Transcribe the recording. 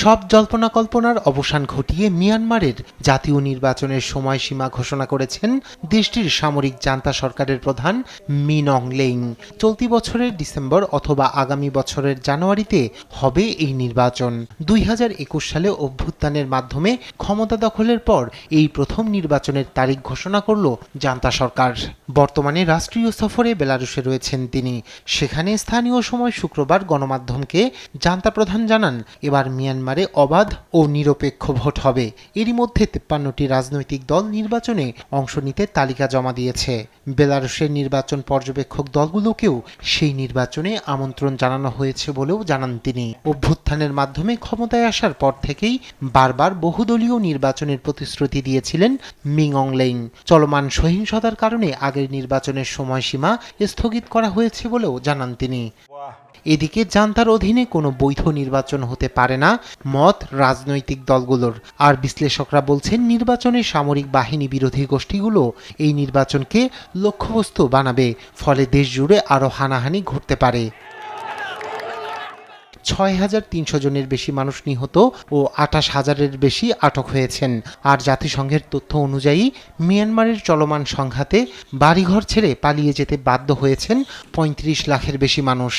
সব জল্পনা কল্পনার অবসান ঘটিয়ে মিয়ানমারের জাতীয় নির্বাচনের সময়সীমা ঘোষণা করেছেন দেশটির সামরিক জান্তা সরকারের প্রধান মিন অং হ্লেইং। চলতি বছরের ডিসেম্বর অথবা আগামী বছরের জানুয়ারিতে হবে এই নির্বাচন। 2021 সালে অভ্যুত্থানের মাধ্যমে ক্ষমতা দখলের পর এই প্রথম নির্বাচনের তারিখ ঘোষণা করল জান্তা সরকার। বর্তমানে রাষ্ট্রীয় সফরে বেলারুশে রয়েছেন তিনি। সেখানে স্থানীয় সময় শুক্রবার গণমাধ্যমকে জান্তা প্রধান জানান, এবার মিয়ানমারে অবাধ ও নিরপেক্ষ ভোট হবে। এরই মধ্যে 53টি রাজনৈতিক দল নির্বাচনে অংশ নিতে তালিকা জমা দিয়েছে। বেলারুশের নির্বাচন পর্যবেক্ষক দলগুলোকেও সেই নির্বাচনে আমন্ত্রণ জানানো হয়েছে বলেও জানান তিনি। অভ্যুত্থানের মাধ্যমে ক্ষমতায় আসার পর থেকেই বারবার বহুদলীয় নির্বাচনের প্রতিশ্রুতি দিয়েছিলেন মিন অং হ্লেইং। চলমান সহিংসতার কারণে আগের নির্বাচনের সময়সীমা স্থগিত করা হয়েছে বলেও জানান তিনি। এদিকে জান্তার অধীনে কোনো বৈধ নির্বাচন হতে পারে না মত রাজনৈতিক দলগুলোর। আর বিশ্লেষকরা বলছেন, নির্বাচনে সামরিক বাহিনী বিরোধী গোষ্ঠীগুলো এই নির্বাচনকে লক্ষ্যবস্তু বানাবে, ফলে দেশ জুড়ে আরও হানাহানি ঘটতে পারে। 6,300 জনের বেশি মানুষ নিহত ও 28,000-এর বেশি আটক হয়েছেন। আর জাতিসংঘের তথ্য অনুযায়ী মিয়ানমারের চলমান সংঘাতে বাড়িঘর ছেড়ে পালিয়ে যেতে বাধ্য হয়েছেন 35 লাখের বেশি মানুষ।